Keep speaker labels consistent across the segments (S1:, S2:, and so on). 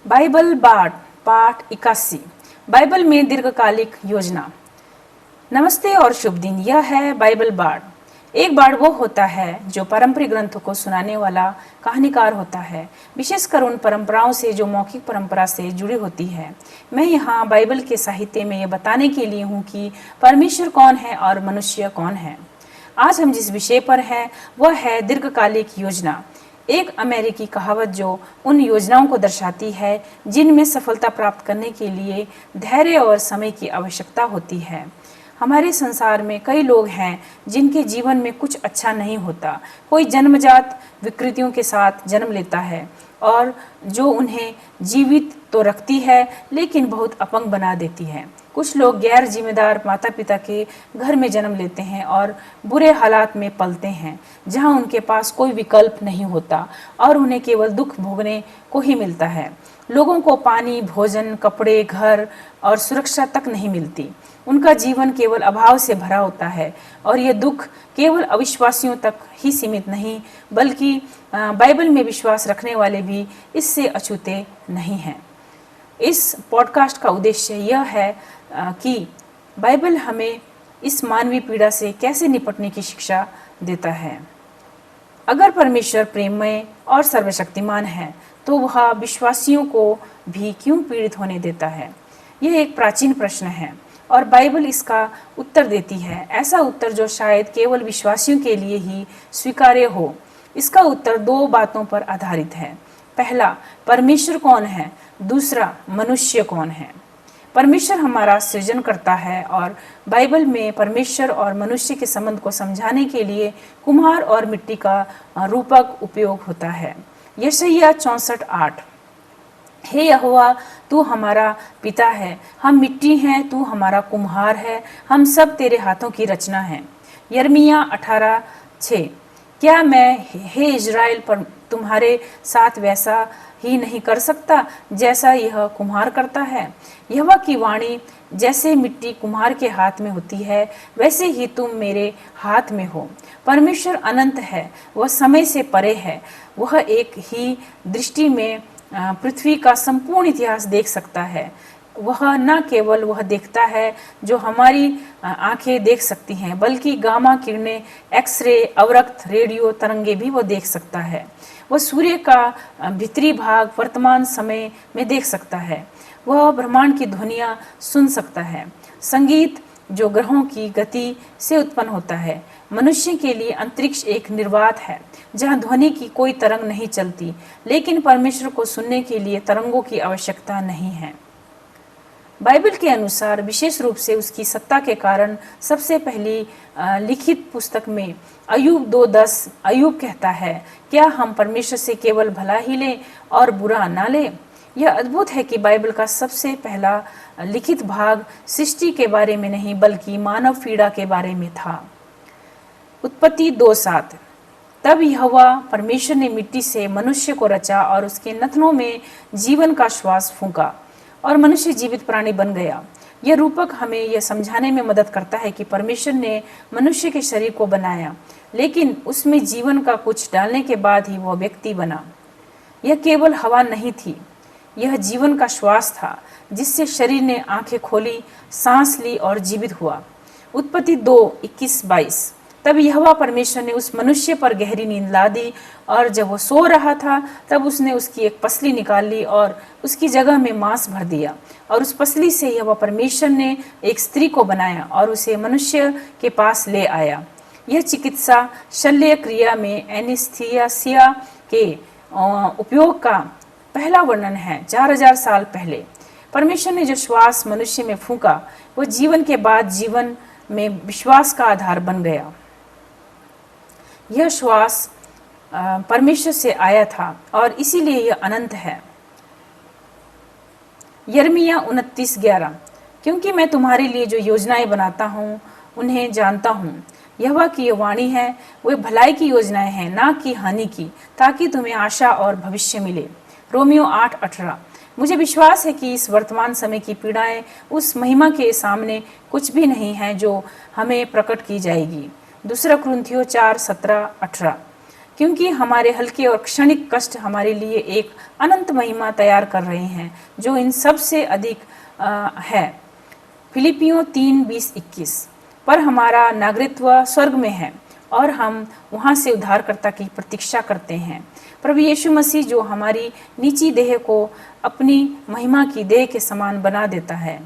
S1: Bible बाढ़ पाठ 81। Bible में दीर्घकालिक योजना। नमस्ते और शुभ दिन। यह है बाइबल बाढ़। एक बाढ़ वो होता है जो पारंपरिक ग्रंथों को सुनाने वाला कहानीकार होता है, विशेषकर उन परंपराओं से जो मौखिक परंपरा से जुड़ी होती है। मैं यहाँ बाइबल के साहित्य में यह बताने के लिए हूँ कि परमेश्वर कौन है और मनुष्य कौन है। आज हम जिस विषय पर हैं वह है दीर्घकालिक योजना, एक अमेरिकी कहावत जो उन योजनाओं को दर्शाती है जिनमें सफलता प्राप्त करने के लिए धैर्य और समय की आवश्यकता होती है। हमारे संसार में कई लोग हैं जिनके जीवन में कुछ अच्छा नहीं होता। कोई जन्मजात विकृतियों के साथ जन्म लेता है और जो उन्हें जीवित तो रखती है लेकिन बहुत अपंग बना देती है। कुछ लोग गैर जिम्मेदार माता पिता के घर में जन्म लेते हैं और बुरे हालात में पलते हैं, जहां उनके पास कोई विकल्प नहीं होता और उन्हें केवल दुख भोगने को ही मिलता है। लोगों को पानी, भोजन, कपड़े, घर और सुरक्षा तक नहीं मिलती। उनका जीवन केवल अभाव से भरा होता है और ये दुख केवल अविश्वासियों तक ही सीमित नहीं, बल्कि बाइबल में विश्वास रखने वाले भी इससे अछूते नहीं हैं। इस पॉडकास्ट का उद्देश्य यह है कि बाइबल हमें इस मानवीय पीड़ा से कैसे निपटने की शिक्षा देता है। अगर परमेश्वर प्रेममय और सर्वशक्तिमान है तो वह विश्वासियों को भी क्यों पीड़ित होने देता है? यह एक प्राचीन प्रश्न है और बाइबल इसका उत्तर देती है, ऐसा उत्तर जो शायद केवल विश्वासियों के लिए ही स्वीकार्य हो। इसका उत्तर दो बातों पर आधारित है। पहला, परमेश्वर कौन है? दूसरा, मनुष्य कौन है? परमेश्वर हमारा सृजन करता है और बाइबल में परमेश्वर और मनुष्य के संबंध को समझाने के लिए कुम्हार और मिट्टी का रूपक उपयोग होता है। यशायाह 64:8। हे यहोवा, तू हमारा पिता है, हम मिट्टी हैं, तू हमारा कुम्हार है, हम सब तेरे हाथों की रचना है। यिर्मयाह 18:6। क्या मैं हे इज़राइल पर तुम्हारे साथ वैसा ही नहीं कर सकता जैसा यह कुम्हार करता है? यहोवा की वाणी जैसे मिट्टी कुम्हार के हाथ में होती है, वैसे ही तुम मेरे हाथ में हो। परमेश्वर अनंत है, वह समय से परे है। वह एक ही दृष्टि में पृथ्वी का संपूर्ण इतिहास देख सकता है। वह न केवल वह देखता है जो हमारी आंखें देख सकती हैं, बल्कि गामा किरणें, एक्सरे, अवरक्त, रेडियो तरंगे भी वह देख सकता है। वह सूर्य का भीतरी भाग वर्तमान समय में देख सकता है। वह ब्रह्मांड की ध्वनियां सुन सकता है, संगीत जो ग्रहों की गति से उत्पन्न होता है। मनुष्य के लिए अंतरिक्ष एक निर्वात है जहां ध्वनि की कोई तरंग नहीं चलती, लेकिन परमेश्वर को सुनने के लिए तरंगों की आवश्यकता नहीं है। बाइबल के अनुसार, विशेष रूप से उसकी सत्ता के कारण, सबसे पहली लिखित पुस्तक में अय्यूब 2:10 अय्यूब कहता है, क्या हम परमेश्वर से केवल भला ही लें और बुरा ना लें? यह अद्भुत है कि बाइबल का सबसे पहला लिखित भाग सृष्टि के बारे में नहीं बल्कि मानव पीड़ा के बारे में था। उत्पत्ति 2:7। तब यहोवा परमेश्वर ने मिट्टी से मनुष्य को रचा और उसके नथनों में जीवन का श्वास फूंका और मनुष्य जीवित प्राणी बन गया। यह रूपक हमें यह समझाने में मदद करता है कि परमेश्वर ने मनुष्य के शरीर को बनाया, लेकिन उसमें जीवन का कुछ डालने के बाद ही वह व्यक्ति बना। यह केवल हवा नहीं थी, यह जीवन का श्वास था जिससे शरीर ने आंखें खोली, सांस ली और जीवित हुआ। उत्पत्ति 2:21-22। तब यहोवा परमेश्वर ने उस मनुष्य पर गहरी नींद ला दी और जब वो सो रहा था तब उसने उसकी एक पसली निकाल ली और उसकी जगह में मांस भर दिया और उस पसली से यहोवा परमेश्वर ने एक स्त्री को बनाया और उसे मनुष्य के पास ले आया। यह चिकित्सा शल्य क्रिया में एनेस्थीसिया के उपयोग का पहला वर्णन है। 4000 साल पहले परमेश्वर ने जो श्वास मनुष्य में फूंका, वह जीवन के बाद जीवन में विश्वास का आधार बन गया। यह श्वास परमेश्वर से आया था और इसीलिए यह अनंत है। यिर्मयाह 29:11। क्योंकि मैं तुम्हारे लिए जो योजनाएं बनाता हूँ उन्हें जानता हूँ, यहोवा की यह वाणी है, वे भलाई की योजनाएं हैं, ना कि हानि की, ताकि तुम्हें आशा और भविष्य मिले। रोमियो 8:18। मुझे विश्वास है कि इस वर्तमान समय की पीड़ाएं उस महिमा के सामने कुछ भी नहीं है जो हमें प्रकट की जाएगी। दूसरा कुरिन्थियों 4:17-18। क्योंकि हमारे हल्के और क्षणिक कष्ट हमारे लिए एक अनंत महिमा तैयार कर रहे हैं जो इन सब से अधिक है। फिलिपियों 3:20-21। पर हमारा नागरिकत्व स्वर्ग में है और हम वहां से उद्धारकर्ता की प्रतीक्षा करते हैं, प्रभु यीशु मसीह जो हमारी नीची देह को अपनी महिमा की देह के समान बना देता है।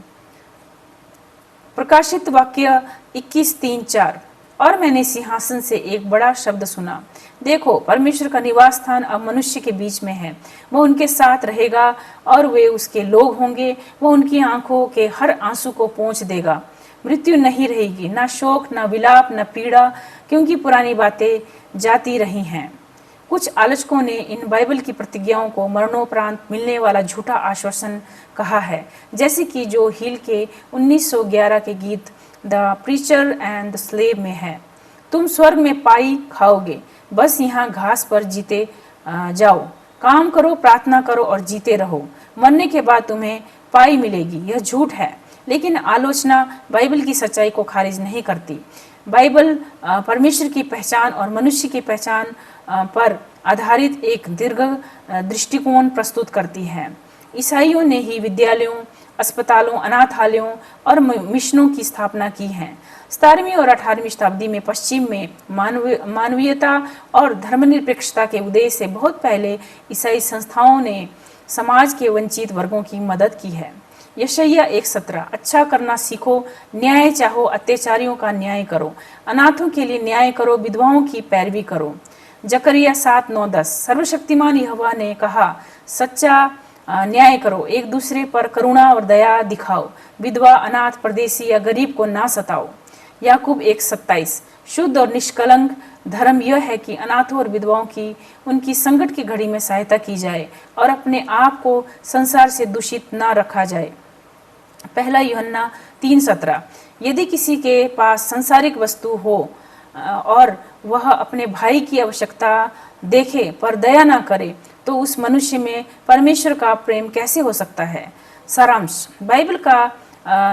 S1: प्रकाशित वाक्य 21:3-4। और मैंने सिंहासन से एक बड़ा शब्द सुना, देखो परमेश्वर का निवास स्थान अब मनुष्य के बीच में है, वह उनके साथ रहेगा और वे उसके लोग होंगे। वह उनकी आंखों के हर आंसू को पोंछ देगा। मृत्यु नहीं रहेगी, ना शोक, ना विलाप, ना पीड़ा, क्योंकि पुरानी बातें जाती रही हैं। कुछ आलोचकों ने इन बाइबल की प्रतिज्ञाओं को मरणोपरांत मिलने वाला झूठा आश्वासन कहा है, जैसे कि जो हिल के 1911 के गीत the preacher and the slave में है। तुम स्वर्ग में पाई खाओगे, बस यहाँ घास पर जीते जाओ, काम करो, प्रार्थना करो और जीते रहो, मरने के बाद तुम्हें पाई मिलेगी। यह झूठ है, लेकिन आलोचना बाइबल की सच्चाई को खारिज नहीं करती। बाइबल परमेश्वर की पहचान और मनुष्य की पहचान पर आधारित एक दीर्घ दृष्टिकोण प्रस्तुत करती है। ईसाइयों ने ही विद्यालयों, अस्पतालों, अनाथालयों और मिशनों की स्थापना की है। 17वीं और 18वीं शताब्दी में पश्चिम में मानवीयता और धर्मनिरपेक्षता के उदय से बहुत पहले ईसाई संस्थाओं ने समाज के वंचित वर्गों की मदद की है। यशायाह 1:17। अच्छा करना सीखो, न्याय चाहो, अत्याचारियों का न्याय करो, अनाथों के लिए न्याय करो, विधवाओं की पैरवी करो। जकरिया 7:9-10। सर्वशक्तिमान यहोवा ने कहा, सच्चा न्याय करो, एक दूसरे पर करुणा और दया दिखाओ, विधवा, अनाथ, परदेसी या गरीब को ना सताओ। याकूब 1:27। शुद्ध और निष्कलंक धर्म यह है कि अनाथों और विधवाओं की उनकी संकट की घड़ी में सहायता की जाए और अपने आप को संसार से दूषित न रखा जाए। पहला यूहन्ना 3:17। यदि किसी के पास सांसारिक वस्तु हो और वह अपने भाई की आवश्यकता देखे पर दया ना करे, तो उस मनुष्य में परमेश्वर का प्रेम कैसे हो सकता है। सारांश, बाइबल का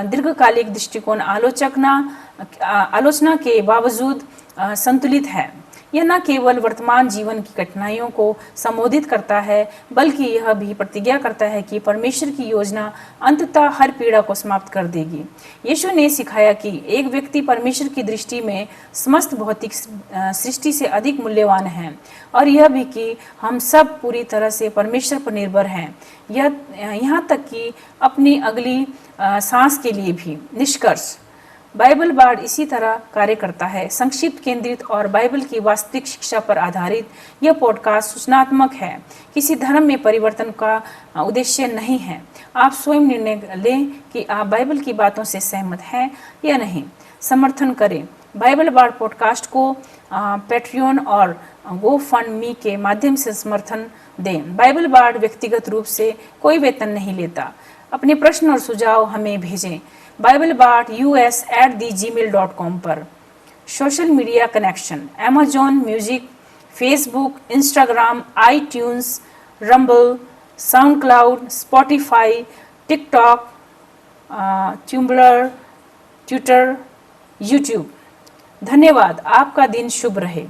S1: दीर्घकालिक दृष्टिकोण आलोचना के बावजूद संतुलित है। यह न केवल वर्तमान जीवन की कठिनाइयों को संबोधित करता है, बल्कि यह भी प्रतिज्ञा करता है कि परमेश्वर की योजना अंततः हर पीड़ा को समाप्त कर देगी। यीशु ने सिखाया कि एक व्यक्ति परमेश्वर की दृष्टि में समस्त भौतिक सृष्टि से अधिक मूल्यवान है, और यह भी कि हम सब पूरी तरह से परमेश्वर पर निर्भर हैं, यहाँ तक कि अपनी अगली सांस के लिए भी। निष्कर्ष, बाइबल बार्ड इसी तरह कार्य करता है। संक्षिप्त, केंद्रित और बाइबल की वास्तविक शिक्षा पर आधारित यह पॉडकास्ट सूचनात्मक है, किसी धर्म में परिवर्तन का उद्देश्य नहीं है। आप स्वयं निर्णय लें कि आप बाइबल की बातों से सहमत हैं या नहीं। समर्थन करें। बाइबल बार्ड पॉडकास्ट को पैट्रियन और GoFundMe के माध्यम से समर्थन दें। बाइबल बार्ड व्यक्तिगत रूप से कोई वेतन नहीं लेता। अपने प्रश्न और सुझाव हमें भेजें BibleBard US@gmail.com पर। Social media connection: Amazon music, Facebook, Instagram, iTunes, Rumble, SoundCloud, Spotify, TikTok, Tumblr, Twitter, YouTube. धन्यवाद। आपका दिन शुभ रहे।